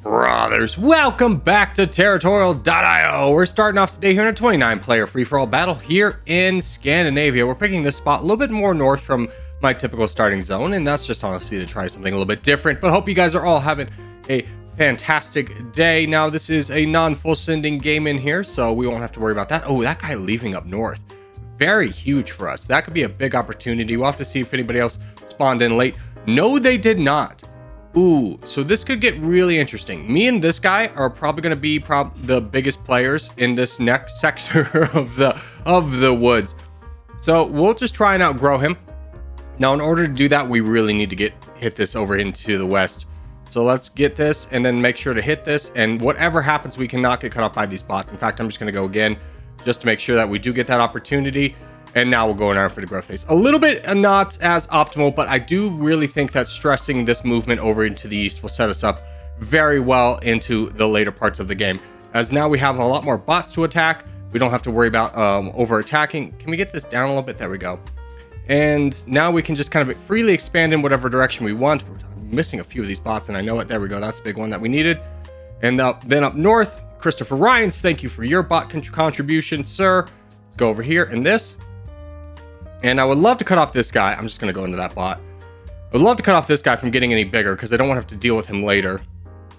Brothers, welcome back to Territorial IO. We're starting off today here in a 29-player free-for-all battle here in Scandinavia. We're picking this spot a little bit more north from my typical starting zone, and that's just honestly to try something a little bit different. But hope you guys are all having a fantastic day. Now, this is a non-full sending game in here, so we won't have to worry about that. Oh, that guy leaving up north. Very huge for us. That could be a big opportunity. We'll have to see if anybody else spawned in late. No, they did not. Ooh, so this could get really interesting. Me and this guy are probably going to be the biggest players in this next sector of the woods. So we'll just try and outgrow him. Now, in order to do that, we really need to hit this over into the west. So let's get this and then make sure to hit this. And whatever happens, we cannot get cut off by these bots. In fact, I'm just going to go again just to make sure that we do get that opportunity. And now we'll go in for the growth phase. A little bit not as optimal, but I do really think that stressing this movement over into the east will set us up very well into the later parts of the game. As now we have a lot more bots to attack. We don't have to worry about over attacking. Can we get this down a little bit? There we go. And now we can just kind of freely expand in whatever direction we want. We're missing a few of these bots, and I know it. There we go. That's a big one that we needed. And then up north, Christopher Ryans, thank you for your bot contribution, sir. Let's go over here in this. And I would love to cut off this guy. I'm just going to go into that bot. I would love to cut off this guy from getting any bigger because I don't want to have to deal with him later.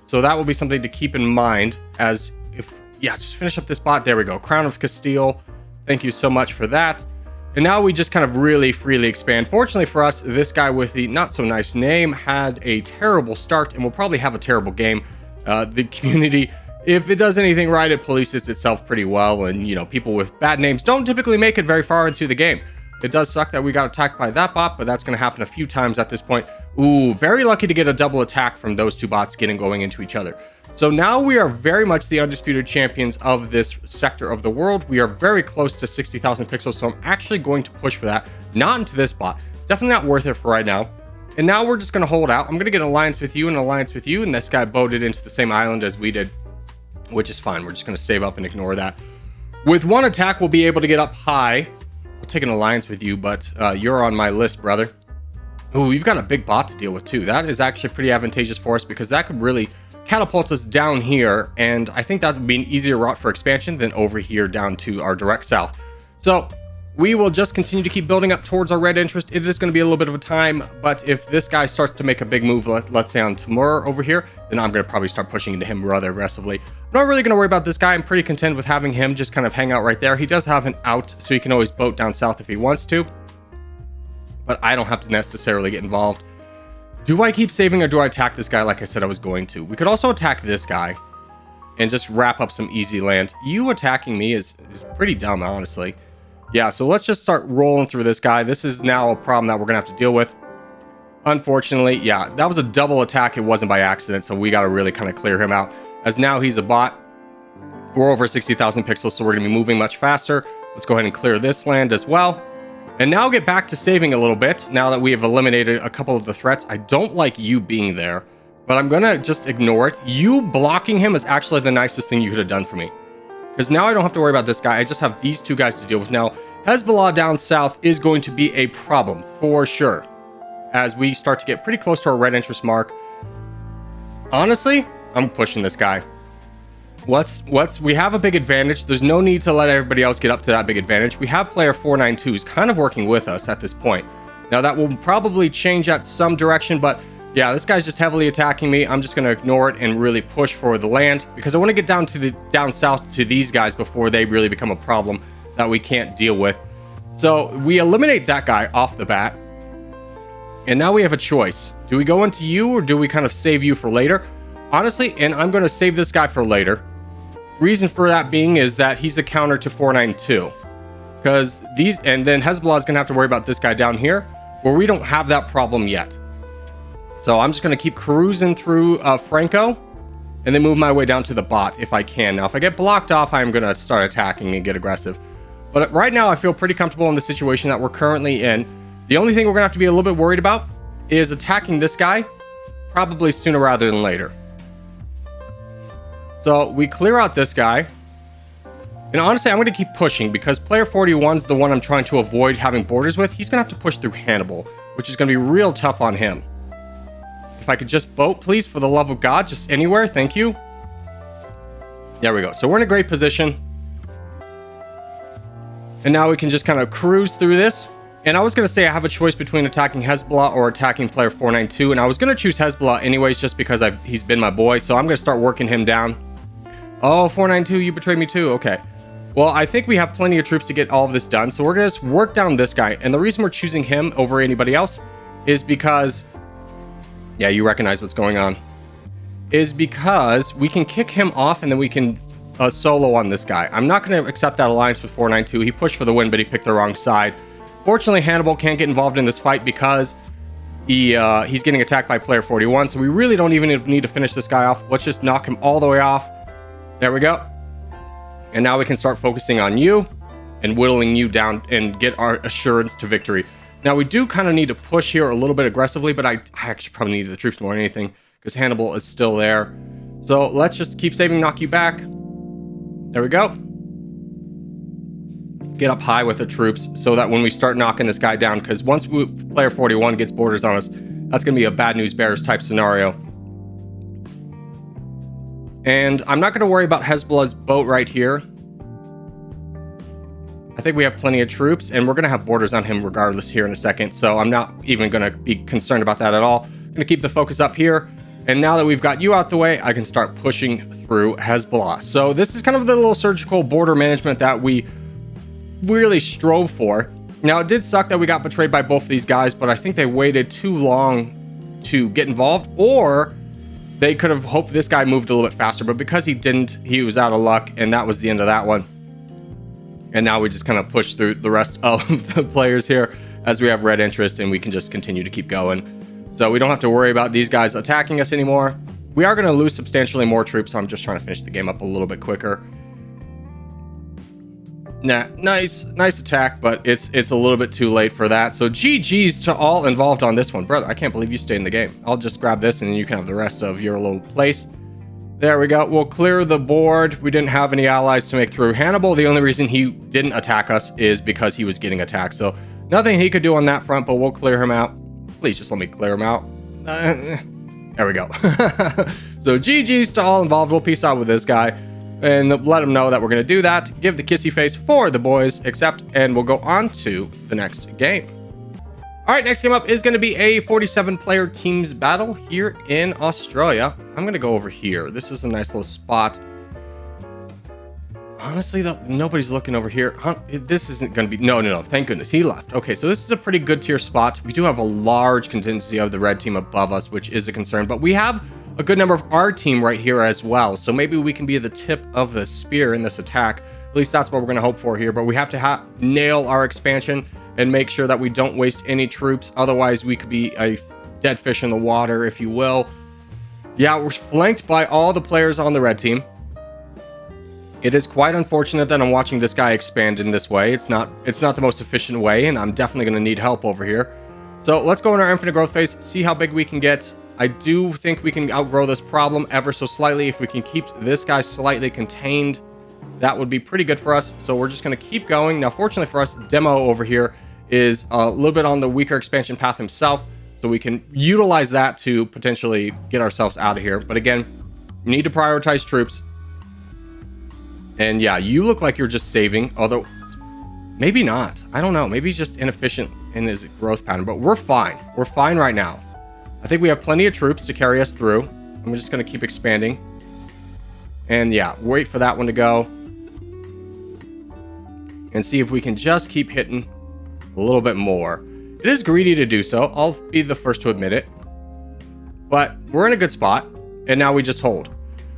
So that will be something to keep in mind as if, yeah, just finish up this bot. There we go. Crown of Castile. Thank you so much for that. And now we just kind of really freely expand. Fortunately for us, this guy with the not so nice name had a terrible start and will probably have a terrible game. The community, if it does anything right, it polices itself pretty well. And, you know, people with bad names don't typically make it very far into the game. It does suck that we got attacked by that bot, but that's going to happen a few times at this point. Ooh, very lucky to get a double attack from those two bots going into each other. So now we are very much the undisputed champions of this sector of the world. We are very close to 60,000 pixels, so I'm actually going to push for that. Not into this bot. Definitely not worth it for right now. And now we're just going to hold out. I'm going to get an alliance with you and an alliance with you, and this guy boated into the same island as we did, which is fine. We're just going to save up and ignore that. With one attack, we'll be able to get up high. I'll take an alliance with you, but you're on my list, brother. Ooh, we've got a big bot to deal with too. That is actually pretty advantageous for us because that could really catapult us down here, and I think that would be an easier route for expansion than over here down to our direct south. So we will just continue to keep building up towards our red interest. It is going to be a little bit of a time, but if this guy starts to make a big move, let's say on Timur over here, then I'm going to probably start pushing into him rather aggressively. I'm not really going to worry about this guy. I'm pretty content with having him just kind of hang out right there. He does have an out, so he can always boat down south if he wants to, but I don't have to necessarily get involved. Do I keep saving or do I attack this guy like I said I was going to? We could also attack this guy and just wrap up some easy land. You attacking me is pretty dumb, honestly. Yeah, so let's just start rolling through this guy. This is now a problem that we're going to have to deal with. Unfortunately, yeah, that was a double attack. It wasn't by accident, so we got to really kind of clear him out. As now he's a bot. We're over 60,000 pixels, so we're going to be moving much faster. Let's go ahead and clear this land as well. And now get back to saving a little bit, now that we have eliminated a couple of the threats. I don't like you being there, but I'm going to just ignore it. You blocking him is actually the nicest thing you could have done for me. Because now I don't have to worry about this guy. I just have these two guys to deal with. Now, Hezbollah down south is going to be a problem for sure. As we start to get pretty close to our red interest mark. Honestly, I'm pushing this guy. We have a big advantage. There's no need to let everybody else get up to that big advantage. We have player 492 who's kind of working with us at this point. Now that will probably change at some direction, but yeah, this guy's just heavily attacking me. I'm just going to ignore it and really push for the land because I want to get down south to these guys before they really become a problem that we can't deal with. So we eliminate that guy off the bat. And now we have a choice. Do we go into you or do we kind of save you for later? Honestly, and I'm going to save this guy for later. Reason for that being is that he's a counter to 492. Because and then Hezbollah is going to have to worry about this guy down here where we don't have that problem yet. So I'm just going to keep cruising through Franco and then move my way down to the bot if I can. Now, if I get blocked off, I'm going to start attacking and get aggressive. But right now, I feel pretty comfortable in the situation that we're currently in. The only thing we're going to have to be a little bit worried about is attacking this guy probably sooner rather than later. So we clear out this guy. And honestly, I'm going to keep pushing because player 41 is the one I'm trying to avoid having borders with. He's going to have to push through Hannibal, which is going to be real tough on him. If If I could just boat, please, for the love of God, just anywhere. Thank you. There we go. So we're in a great position. And now we can just kind of cruise through this. And I was going to say I have a choice between attacking Hezbollah or attacking player 492. And I was going to choose Hezbollah anyways, just because he's been my boy. So I'm going to start working him down. Oh, 492, you betrayed me too. Okay. Well, I think we have plenty of troops to get all of this done. So we're going to just work down this guy. And the reason we're choosing him over anybody else is because... yeah, you recognize what's going on. Is because we can kick him off and then we can solo on this guy. I'm not going to accept that alliance with 492. He pushed for the win, but he picked the wrong side. Fortunately, Hannibal can't get involved in this fight because he's getting attacked by player 41. So we really don't even need to finish this guy off. Let's just knock him all the way off. There we go. And now we can start focusing on you and whittling you down and get our assurance to victory. Now, we do kind of need to push here a little bit aggressively, but I actually probably need the troops more than anything because Hannibal is still there. So let's just keep saving, knock you back. There we go. Get up high with the troops so that when we start knocking this guy down, because once player 41 gets borders on us, that's going to be a bad news bears type scenario. And I'm not going to worry about Hezbollah's boat right here. I think we have plenty of troops, and we're going to have borders on him regardless here in a second. So I'm not even going to be concerned about that at all. I'm going to keep the focus up here. And now that we've got you out the way, I can start pushing through Hezbollah. So this is kind of the little surgical border management that we really strove for. Now, it did suck that we got betrayed by both of these guys, but I think they waited too long to get involved, or they could have hoped this guy moved a little bit faster. But because he didn't, he was out of luck, and that was the end of that one. And now we just kind of push through the rest of the players here as we have red interest, and we can just continue to keep going. So we don't have to worry about these guys attacking us anymore. We are going to lose substantially more troops, so I'm just trying to finish the game up a little bit quicker. Nah, nice attack, but it's a little bit too late for that. So GG's to all involved on this one. Brother, I can't believe you stayed in the game. I'll just grab this, and then you can have the rest of your little place. There we go. We'll clear the board. We didn't have any allies to make through. Hannibal, the only reason he didn't attack us is because he was getting attacked. So nothing he could do on that front, but we'll clear him out. Please just let me clear him out. There we go. So GG's to all involved. We'll peace out with this guy and let him know that we're going to do that. Give the kissy face for the boys, accept, and we'll go on to the next game. All right, next game up is going to be a 47-player teams battle here in Australia. I'm going to go over here. This is a nice little spot. Honestly, though, nobody's looking over here. This isn't going to be... No. Thank goodness. He left. Okay, so this is a pretty good tier spot. We do have a large contingency of the red team above us, which is a concern. But we have a good number of our team right here as well. So maybe we can be the tip of the spear in this attack. At least that's what we're going to hope for here. But we have to nail our expansion and make sure that we don't waste any troops. Otherwise, we could be a dead fish in the water, if you will. Yeah, we're flanked by all the players on the red team. It is quite unfortunate that I'm watching this guy expand in this way. It's not the most efficient way, and I'm definitely going to need help over here. So let's go in our infinite growth phase, see how big we can get. I do think we can outgrow this problem ever so slightly. If we can keep this guy slightly contained, that would be pretty good for us. So we're just going to keep going. Now, fortunately for us, Demo over here is a little bit on the weaker expansion path himself, so we can utilize that to potentially get ourselves out of here. But again, we need to prioritize troops. And yeah, you look like you're just saving, although maybe not. I don't know. Maybe he's just inefficient in his growth pattern, but we're fine. We're fine right now. I think we have plenty of troops to carry us through. And we're just going to keep expanding. And yeah, wait for that one to go. And see if we can just keep hitting a little bit more. It is greedy to do so. I'll be the first to admit it. But we're in a good spot. And now we just hold.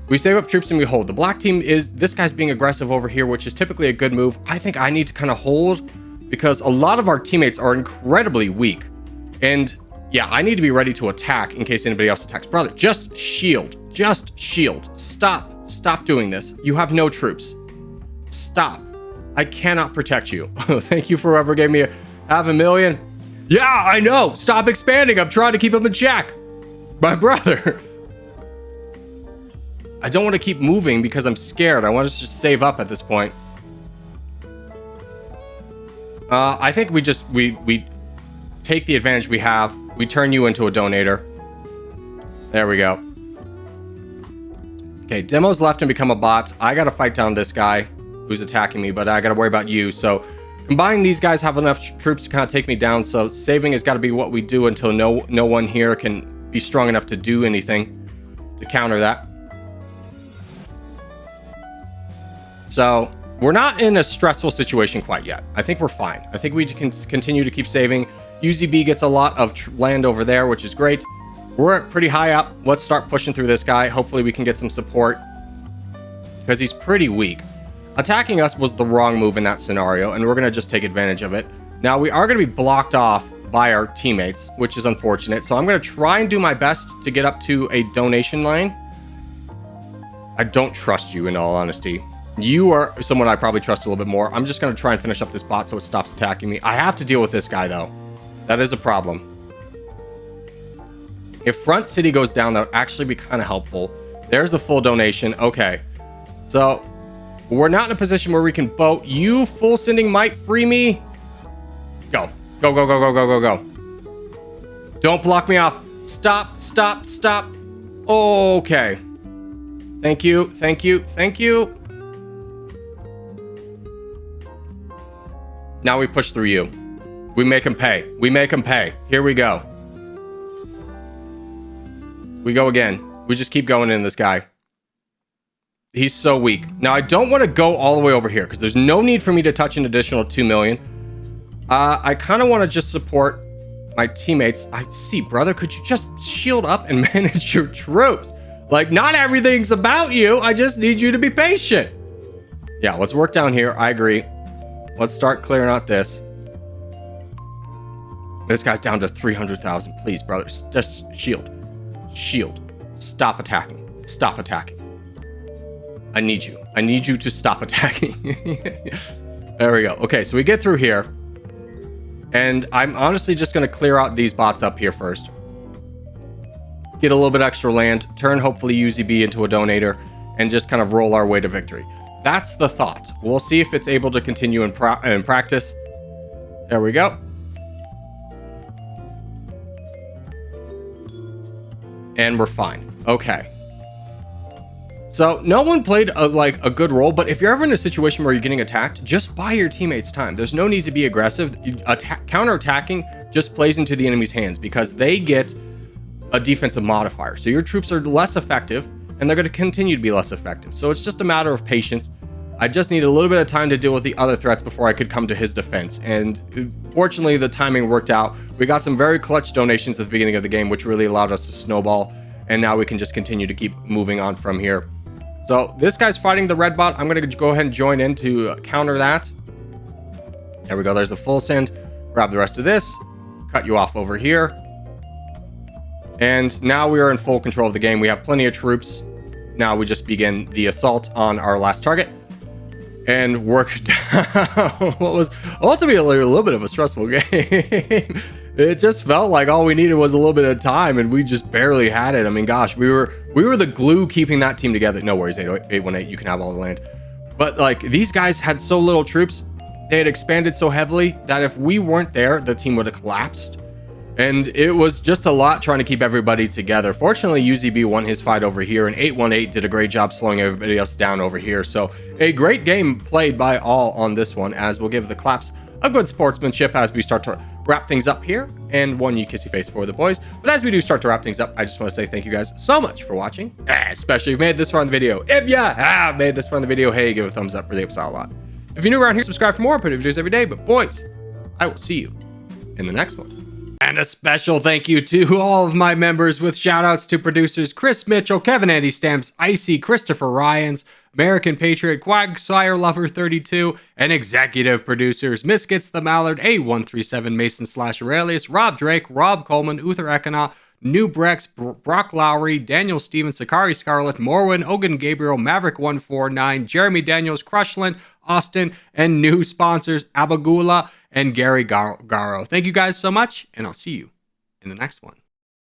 We save up troops and we hold. The black team this guy's being aggressive over here, which is typically a good move. I think I need to kind of hold because a lot of our teammates are incredibly weak. And yeah, I need to be ready to attack in case anybody else attacks. Brother, just shield. Just shield. Stop doing this. You have no troops. Stop. I cannot protect you. Thank you for whoever gave me $500,000. Yeah, I know. Stop expanding. I'm trying to keep him in check. My brother. I don't want to keep moving because I'm scared. I want to just save up at this point. I think we take the advantage we have. We turn you into a donator. There we go. Okay, Demo's left and become a bot. I gotta fight down this guy who's attacking me, but I gotta worry about you. So combining these guys have enough troops to kind of take me down. So saving has got to be what we do until no one here can be strong enough to do anything to counter that. So we're not in a stressful situation quite yet. I think we're fine. I think we can continue to keep saving. UZB gets a lot of land over there, which is great. We're pretty high up. Let's start pushing through this guy. Hopefully we can get some support because he's pretty weak. Attacking us was the wrong move in that scenario, and we're going to just take advantage of it. Now, we are going to be blocked off by our teammates, which is unfortunate. So I'm going to try and do my best to get up to a donation line. I don't trust you, in all honesty. You are someone I probably trust a little bit more. I'm just going to try and finish up this bot so it stops attacking me. I have to deal with this guy, though. That is a problem. If Front City goes down, that would actually be kind of helpful. There's a full donation. Okay. So we're not in a position where we can boat. You full sending might free me. Go. Go, go, go, go, go, go, go. Don't block me off. Stop, stop, stop. Okay. Thank you, thank you, thank you. Now we push through you. We make him pay. We make him pay. Here we go. We go again. We just keep going in this guy. He's so weak. Now, I don't want to go all the way over here because there's no need for me to touch an additional 2 million. I kind of want to just support my teammates. I see, brother. Could you just shield up and manage your troops? Like, not everything's about you. I just need you to be patient. Yeah, let's work down here. I agree. Let's start clearing out this. This guy's down to 300,000. Please, brother. Just shield. Shield. Stop attacking. Stop attacking. I need you. I need you to stop attacking. There we go. Okay, so we get through here. And I'm honestly just going to clear out these bots up here first. Get a little bit extra land. Turn, hopefully, UZB into a donator. And just kind of roll our way to victory. That's the thought. We'll see if it's able to continue in practice. There we go. And we're fine. Okay. So no one played a good role, but if you're ever in a situation where you're getting attacked, just buy your teammates time. There's no need to be aggressive. Counter-attacking just plays into the enemy's hands because they get a defensive modifier. So your troops are less effective, and they're going to continue to be less effective. So it's just a matter of patience. I just need a little bit of time to deal with the other threats before I could come to his defense. And fortunately, the timing worked out. We got some very clutch donations at the beginning of the game, which really allowed us to snowball. And now we can just continue to keep moving on from here. So this guy's fighting the red bot. I'm going to go ahead and join in to counter that. There we go. There's a full send. Grab the rest of this. Cut you off over here. And now we are in full control of the game. We have plenty of troops. Now we just begin the assault on our last target. And work down what was ultimately a little bit of a stressful game. It just felt like all we needed was a little bit of time, and we just barely had it. I mean, gosh, we were the glue keeping that team together. No worries, 818, you can have all the land. But like, these guys had so little troops. They had expanded so heavily that if we weren't there, the team would have collapsed. And it was just a lot trying to keep everybody together. Fortunately, UZB won his fight over here, and 818 did a great job slowing everybody else down over here. So a great game played by all on this one, as we'll give the claps a good sportsmanship as we start to wrap things up here. And one you kissy face for the boys. But as we do start to wrap things up, I just want to say thank you guys so much for watching, especially if you made this far in the video. If you have made this far in the video, hey, give it a thumbs up, really helps out a lot. If you're new around here, subscribe for more. I put videos every day. But boys, I will see you in the next one. And a special thank you to all of my members, with shout outs to producers Chris Mitchell, Kevin Andy Stamps, Icy, Christopher Ryans, American Patriot, Quagsire Lover 32, and executive producers Miskits the Mallard, A137 Mason / Aurelius, Rob Drake, Rob Coleman, Uther Ekana, New Brex, Brock Lowry, Daniel Stevens, Sakari Scarlett, Morwin, Ogan Gabriel, Maverick 149, Jeremy Daniels, Crushland, Austin, and new sponsors Abagula and Gary Garo. Thank you guys so much, and I'll see you in the next one.